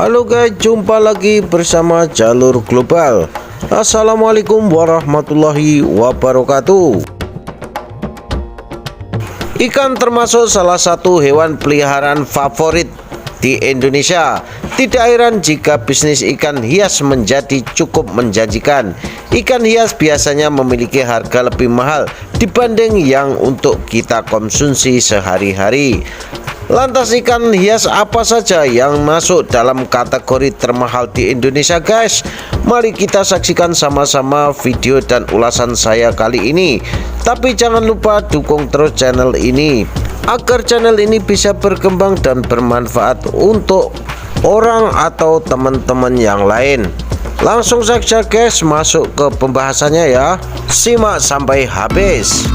Halo guys, jumpa lagi bersama Jalur Global. Assalamualaikum warahmatullahi wabarakatuh. Ikan termasuk salah satu hewan peliharaan favorit di Indonesia. Tidak heran jika bisnis ikan hias menjadi cukup menjanjikan. Ikan hias biasanya memiliki harga lebih mahal dibanding yang untuk kita konsumsi sehari-hari. Lantas ikan hias apa saja yang masuk dalam kategori termahal di Indonesia guys? Mari kita saksikan sama-sama video dan ulasan saya kali ini. Tapi jangan lupa dukung terus channel ini agar channel ini bisa berkembang dan bermanfaat untuk orang atau teman-teman yang lain. Langsung saja guys masuk ke pembahasannya ya. Simak sampai habis.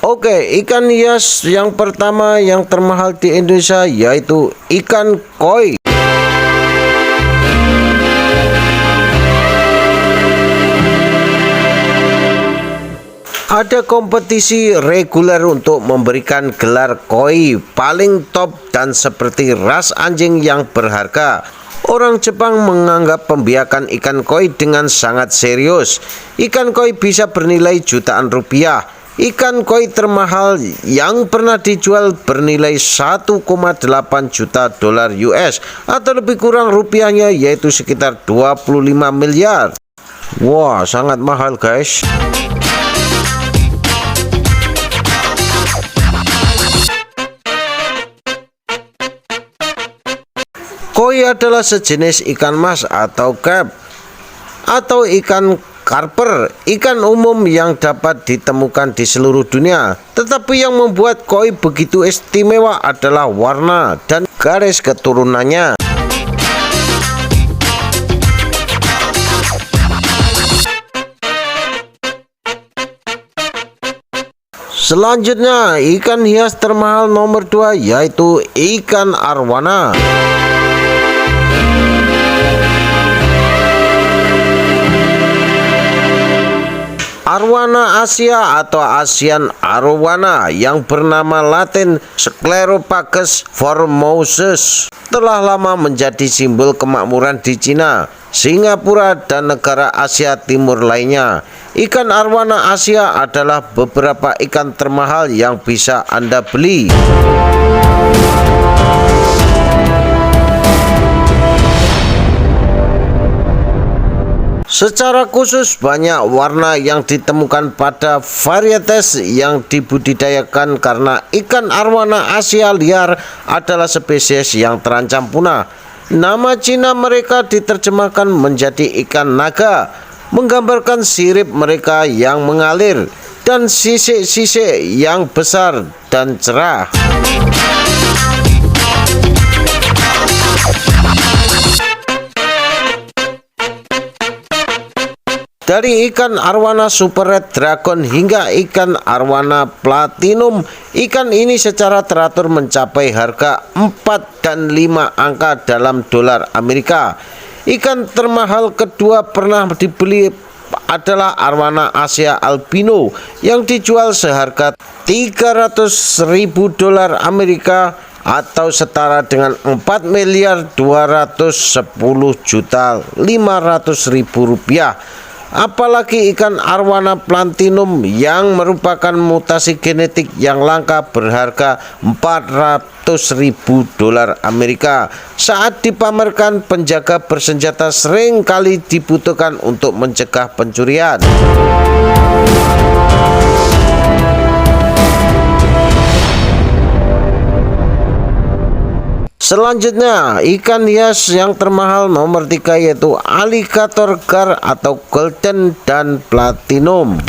Oke, ikan hias yang pertama yang termahal di Indonesia yaitu ikan koi. Ada kompetisi reguler untuk memberikan gelar koi paling top dan seperti ras anjing yang berharga. Orang Jepang menganggap pembiakan ikan koi dengan sangat serius. Ikan koi bisa bernilai jutaan rupiah. Ikan koi termahal yang pernah dijual bernilai 1,8 juta dolar US atau lebih kurang rupiahnya yaitu sekitar 25 miliar. Wah, sangat mahal guys. Koi adalah sejenis ikan mas atau carp atau ikan karper, ikan umum yang dapat ditemukan di seluruh dunia. Tetapi yang membuat koi begitu istimewa adalah warna dan garis keturunannya. Selanjutnya, ikan hias termahal nomor 2 yaitu ikan arwana. Arwana Asia atau Asian arowana yang bernama Latin Scleropagus formosus telah lama menjadi simbol kemakmuran di Cina, Singapura, dan negara Asia Timur lainnya. Ikan arwana Asia adalah beberapa ikan termahal yang bisa Anda beli. Secara khusus banyak warna yang ditemukan pada varietes yang dibudidayakan karena ikan arwana Asia liar adalah spesies yang terancam punah. Nama Cina mereka diterjemahkan menjadi ikan naga, menggambarkan sirip mereka yang mengalir dan sisik-sisik yang besar dan cerah. Dari ikan arwana super red dragon hingga ikan arwana platinum, ikan ini secara teratur mencapai harga 4 dan 5 angka dalam dolar Amerika. Ikan termahal kedua pernah dibeli adalah arwana Asia albino yang dijual seharga 300.000 dolar Amerika atau setara dengan 4.210.500.000 rupiah. Apalagi ikan arwana platinum yang merupakan mutasi genetik yang langka berharga 400.000 dolar Amerika. Saat dipamerkan, penjaga bersenjata sering kali dibutuhkan untuk mencegah pencurian. Selanjutnya, ikan hias yang termahal nomor 3 yaitu alligator gar atau golden dan platinum.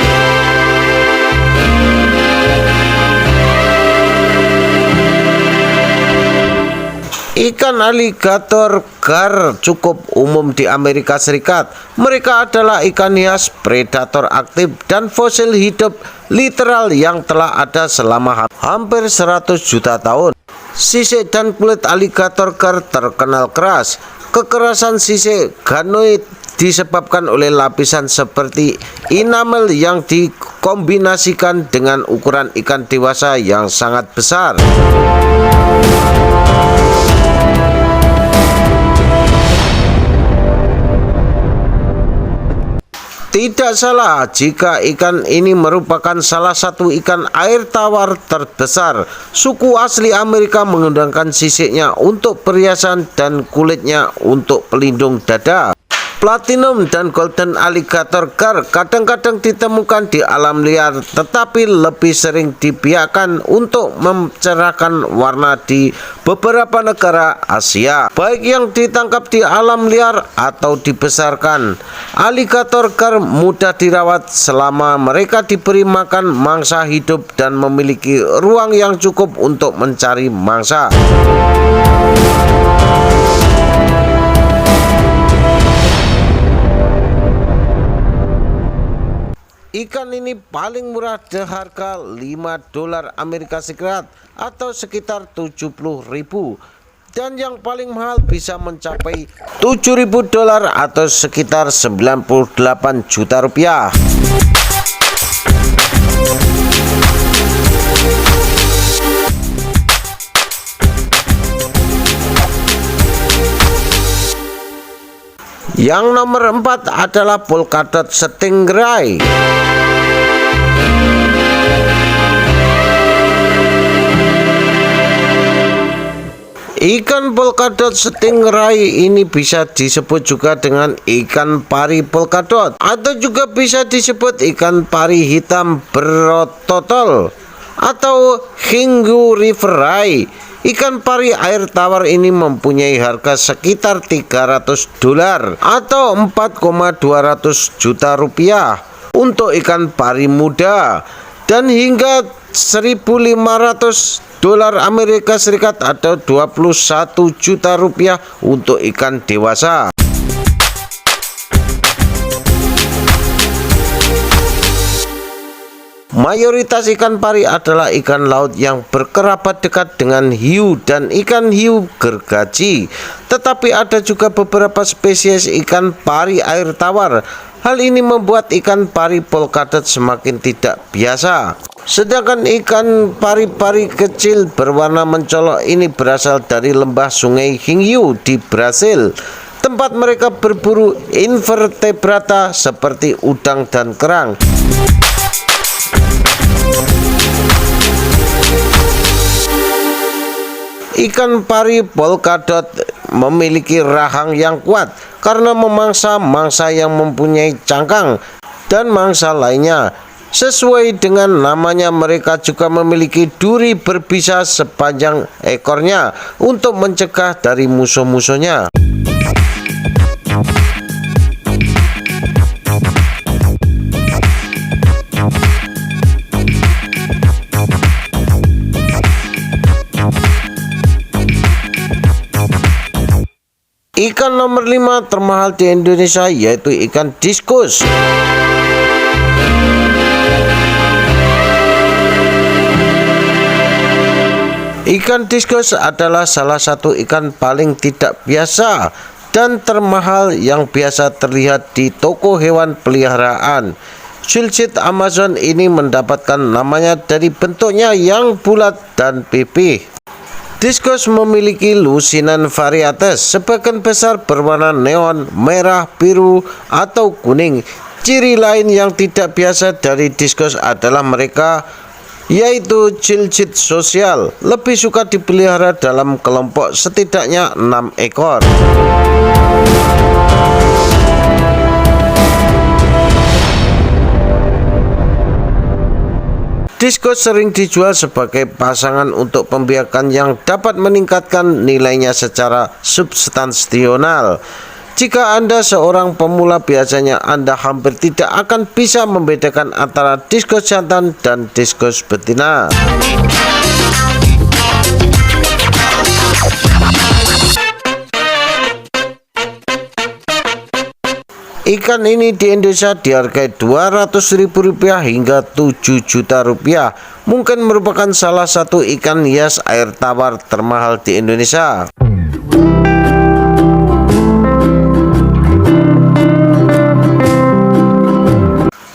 Ikan aligator gar cukup umum di Amerika Serikat. Mereka adalah ikan hias predator aktif dan fosil hidup literal yang telah ada selama hampir 100 juta tahun. Sisik dan kulit aligator gar terkenal keras. Kekerasan sisik ganoid disebabkan oleh lapisan seperti enamel yang dikombinasikan dengan ukuran ikan dewasa yang sangat besar. Tidak salah jika ikan ini merupakan salah satu ikan air tawar terbesar. Suku asli Amerika menggunakan sisiknya untuk perhiasan dan kulitnya untuk pelindung dada. Platinum dan golden alligator gar kadang-kadang ditemukan di alam liar, tetapi lebih sering dibiarkan untuk mencerahkan warna di beberapa negara Asia, baik yang ditangkap di alam liar atau dibesarkan. Alligator gar mudah dirawat selama mereka diberi makan mangsa hidup dan memiliki ruang yang cukup untuk mencari mangsa. Ikan ini paling murah seharga $5 Amerika Serikat atau sekitar 70.000, dan yang paling mahal bisa mencapai $7.000 atau sekitar 98 juta rupiah. Yang nomor 4 adalah polkadot stingray. Ikan polkadot stingray ini bisa disebut juga dengan ikan pari polkadot atau juga bisa disebut ikan pari hitam berototol atau Hinggu river ray. Ikan pari air tawar ini mempunyai harga sekitar $300 atau 4,200 juta rupiah untuk ikan pari muda, dan hingga $1.500 Amerika Serikat atau 21 juta rupiah untuk ikan dewasa. Mayoritas ikan pari adalah ikan laut yang berkerabat dekat dengan hiu dan ikan hiu gergaji, tetapi ada juga beberapa spesies ikan pari air tawar. Hal ini membuat ikan pari polkadot semakin tidak biasa. Sedangkan ikan pari-pari kecil berwarna mencolok ini berasal dari lembah sungai Hingyu di Brasil, tempat mereka berburu invertebrata seperti udang dan kerang. Ikan pari polkadot memiliki rahang yang kuat karena memangsa mangsa yang mempunyai cangkang dan mangsa lainnya. Sesuai dengan namanya, mereka juga memiliki duri berbisa sepanjang ekornya untuk mencegah dari musuh-musuhnya. Ikan nomor 5 termahal di Indonesia yaitu ikan diskus. Ikan diskus adalah salah satu ikan paling tidak biasa dan termahal yang biasa terlihat di toko hewan peliharaan. Shilchit Amazon ini mendapatkan namanya dari bentuknya yang bulat dan pipih. Diskus memiliki lusinan varietas, sebagian besar berwarna neon, merah, biru, atau kuning. Ciri lain yang tidak biasa dari diskus adalah mereka yaitu Shilchit sosial, lebih suka dipelihara dalam kelompok setidaknya 6 ekor. Diskus sering dijual sebagai pasangan untuk pembiakan yang dapat meningkatkan nilainya secara substansional. Jika Anda seorang pemula, biasanya Anda hampir tidak akan bisa membedakan antara diskus jantan dan diskus betina. Ikan ini di Indonesia dihargai Rp200.000 hingga Rp7 juta. Mungkin merupakan salah satu ikan hias air tawar termahal di Indonesia.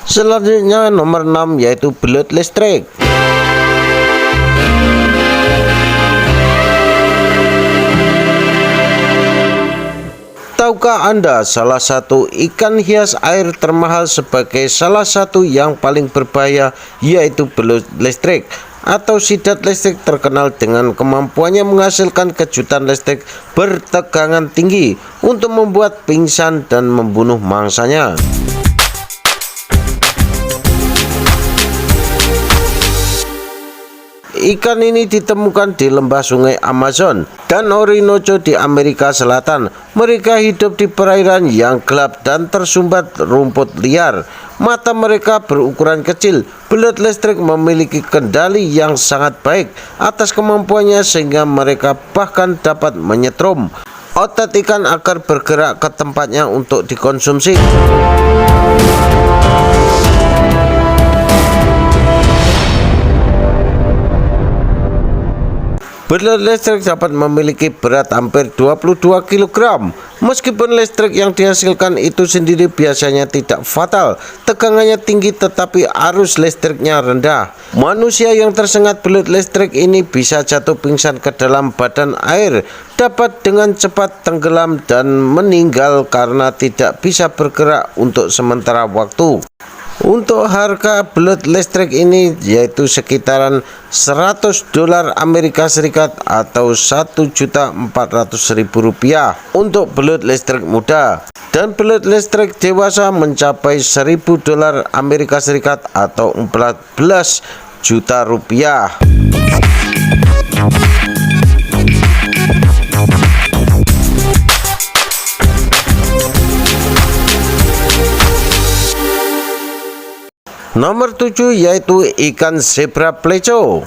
Selanjutnya nomor 6 yaitu belut listrik. Tahukah Anda salah satu ikan hias air termahal sebagai salah satu yang paling berbahaya yaitu belut listrik atau sidat listrik, terkenal dengan kemampuannya menghasilkan kejutan listrik bertegangan tinggi untuk membuat pingsan dan membunuh mangsanya. Ikan ini ditemukan di lembah sungai Amazon dan Orinoco di Amerika Selatan. Mereka hidup di perairan yang gelap dan tersumbat rumput liar. Mata mereka berukuran kecil. Belut listrik memiliki kendali yang sangat baik atas kemampuannya sehingga mereka bahkan dapat menyetrum otot ikan agar bergerak ke tempatnya untuk dikonsumsi. Belut listrik dapat memiliki berat hampir 22 kg. Meskipun listrik yang dihasilkan itu sendiri biasanya tidak fatal, tegangannya tinggi tetapi arus listriknya rendah. Manusia yang tersengat belut listrik ini bisa jatuh pingsan ke dalam badan air, dapat dengan cepat tenggelam dan meninggal karena tidak bisa bergerak untuk sementara waktu. Untuk harga belut listrik ini yaitu sekitaran $100 Amerika Serikat atau Rp1.400.000 untuk belut listrik muda, dan belut listrik dewasa mencapai $1.000 Amerika Serikat atau Rp14 juta. Nomor 7 yaitu ikan zebra pleco.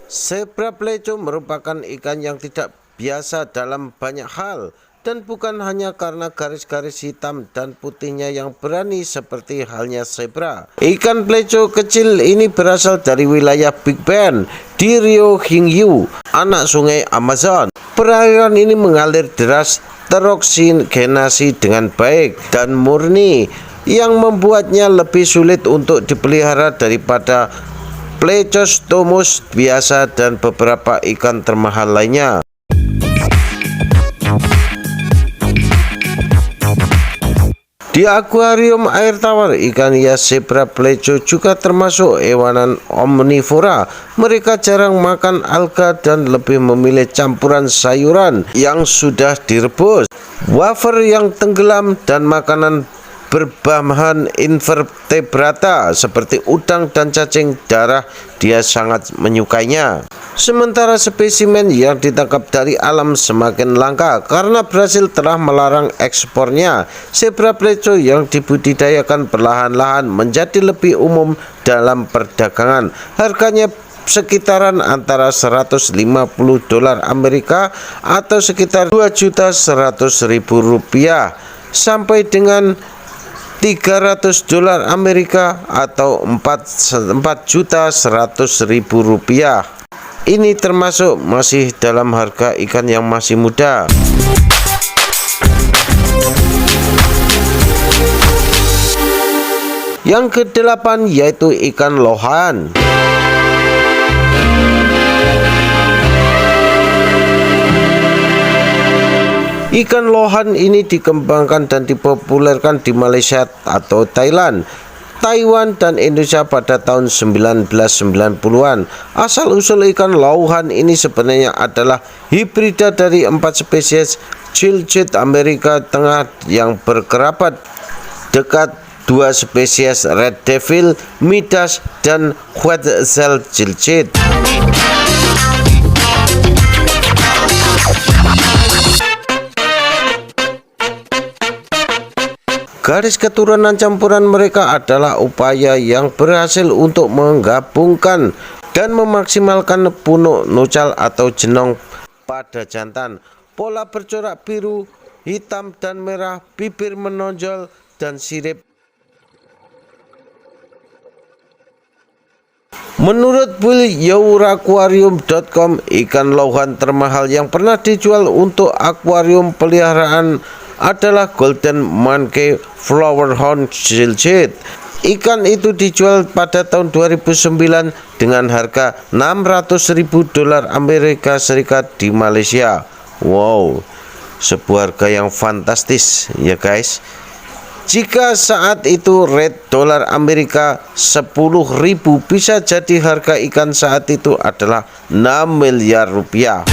Zebra pleco merupakan ikan yang tidak biasa dalam banyak hal, dan bukan hanya karena garis-garis hitam dan putihnya yang berani seperti halnya zebra. Ikan pleco kecil ini berasal dari wilayah Big Bend di Rio Hingyu, anak sungai Amazon. Perairan ini mengalir deras, teroksingenasi dengan baik dan murni, yang membuatnya lebih sulit untuk dipelihara daripada Plecostomus biasa dan beberapa ikan termahal lainnya. Di akuarium air tawar, ikan hias zebra pleco juga termasuk hewanan omnivora. Mereka jarang makan alga dan lebih memilih campuran sayuran yang sudah direbus, wafer yang tenggelam, dan makanan berbahan invertebrata seperti udang dan cacing darah. Dia sangat menyukainya. Sementara spesimen yang ditangkap dari alam semakin langka karena Brasil telah melarang ekspornya. Zebra pleco yang dibudidayakan perlahan-lahan menjadi lebih umum dalam perdagangan. Harganya sekitaran antara $150 Amerika atau sekitar Rp2.100.000 sampai dengan $300 Amerika atau Rp4.100.000. Ini termasuk masih dalam harga ikan yang masih muda. Yang ke-8 yaitu ikan lohan. Ikan lohan ini dikembangkan dan dipopulerkan di Malaysia atau Thailand, Taiwan, dan Indonesia pada tahun 1990-an. Asal-usul ikan lohan ini sebenarnya adalah hibrida dari 4 spesies cilcit Amerika Tengah yang berkerabat dekat 2 spesies red devil, midas, dan quetzal cilcit. Garis keturunan campuran mereka adalah upaya yang berhasil untuk menggabungkan dan memaksimalkan punuk nucal atau jenong pada jantan. Pola bercorak biru, hitam dan merah, bibir menonjol dan sirip. Menurut BullYourAquarium.com, ikan lohan termahal yang pernah dijual untuk akuarium peliharaan adalah Golden Monkey Flowerhorn Shilljit. Ikan itu dijual pada tahun 2009 dengan harga $600.000 Amerika Serikat di Malaysia. Wow, sebuah harga yang fantastis ya guys. Jika saat itu rate dolar Amerika 10.000, bisa jadi harga ikan saat itu adalah 6 miliar rupiah.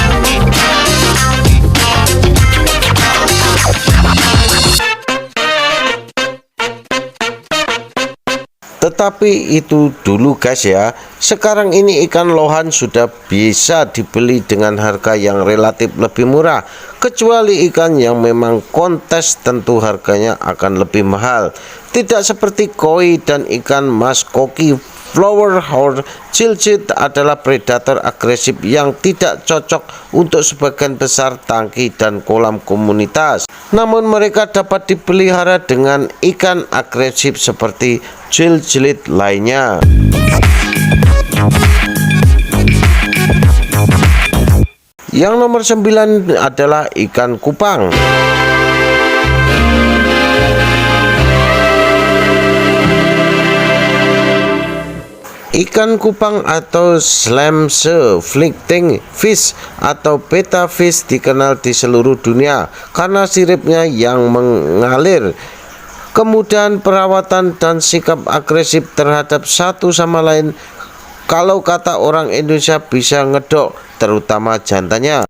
Tetapi itu dulu guys ya. Sekarang ini ikan lohan sudah bisa dibeli dengan harga yang relatif lebih murah. Kecuali ikan yang memang kontes, tentu harganya akan lebih mahal. Tidak seperti koi dan ikan mas koki. Flowerhorn Shilljit adalah predator agresif yang tidak cocok untuk sebagian besar tangki dan kolam komunitas. Namun mereka dapat dipelihara dengan ikan agresif seperti shilljit lainnya. Yang nomor 9 adalah ikan kupang. Ikan kupang atau Slamse Flighting Fish atau betta fish dikenal di seluruh dunia karena siripnya yang mengalir, kemudahan perawatan dan sikap agresif terhadap satu sama lain. Kalau kata orang Indonesia, bisa ngedok, terutama jantannya.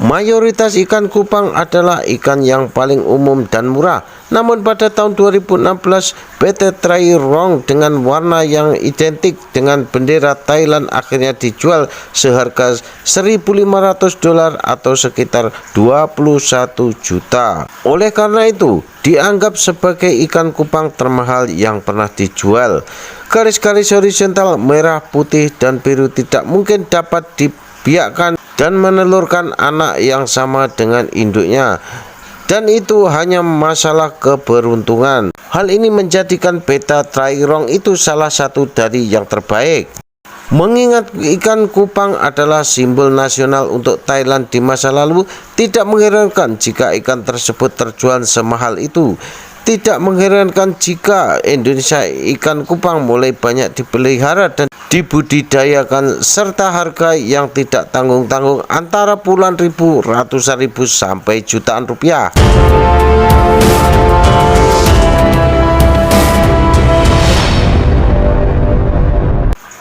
Mayoritas ikan kupang adalah ikan yang paling umum dan murah. Namun pada tahun 2016, betta Trairong dengan warna yang identik dengan bendera Thailand akhirnya dijual seharga $1.500 atau sekitar 21 juta. Oleh karena itu, dianggap sebagai ikan kupang termahal yang pernah dijual. Garis-garis horizontal merah, putih, dan biru tidak mungkin dapat dibiakkan dan menelurkan anak yang sama dengan induknya, dan itu hanya masalah keberuntungan. Hal ini menjadikan betta Trairong itu salah satu dari yang terbaik. Mengingat ikan kupang adalah simbol nasional untuk Thailand di masa lalu, tidak mengherankan jika ikan tersebut terjual semahal itu. Tidak mengherankan jika Indonesia ikan kupang mulai banyak dipelihara dan dibudidayakan, serta harga yang tidak tanggung-tanggung antara puluhan ribu, ratusan ribu sampai jutaan rupiah.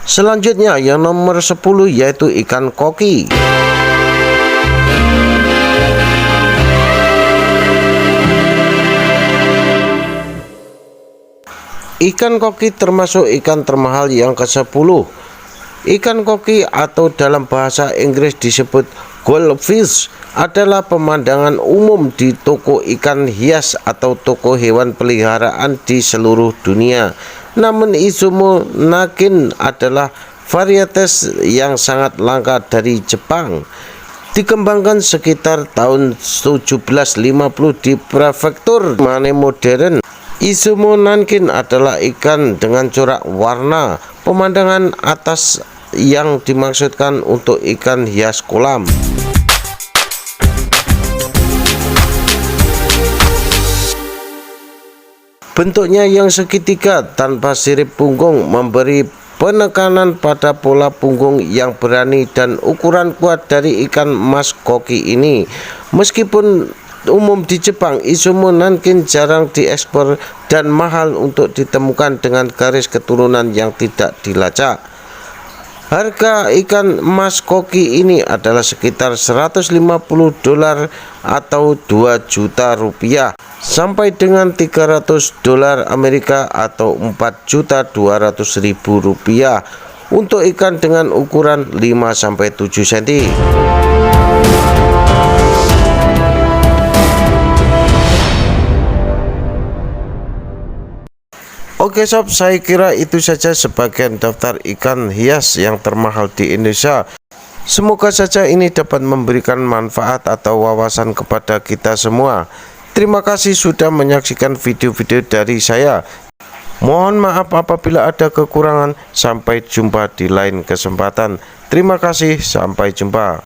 Selanjutnya yang nomor 10 yaitu ikan koki. Ikan koki termasuk ikan termahal yang ke-10. Ikan koki atau dalam bahasa Inggris disebut goldfish adalah pemandangan umum di toko ikan hias atau toko hewan peliharaan di seluruh dunia. Namun Izumo Nakin adalah varietas yang sangat langka dari Jepang. Dikembangkan sekitar tahun 1750 di prefektur Mane modern. Izumo Nankin adalah ikan dengan corak warna pemandangan atas yang dimaksudkan untuk ikan hias kolam. Bentuknya yang segitiga tanpa sirip punggung memberi penekanan pada pola punggung yang berani dan ukuran kuat dari ikan mas koki ini. Meskipun umum di Jepang, Izumo Nankin jarang diekspor dan mahal untuk ditemukan dengan garis keturunan yang tidak dilacak. Harga ikan mas koki ini adalah sekitar $150 atau 2 juta rupiah sampai dengan $300 Amerika atau 4.200.000 rupiah untuk ikan dengan ukuran 5-7 cm. Oke sob, saya kira itu saja sebagian daftar ikan hias yang termahal di Indonesia. Semoga saja ini dapat memberikan manfaat atau wawasan kepada kita semua. Terima kasih sudah menyaksikan video-video dari saya. Mohon maaf apabila ada kekurangan. Sampai jumpa di lain kesempatan. Terima kasih, sampai jumpa.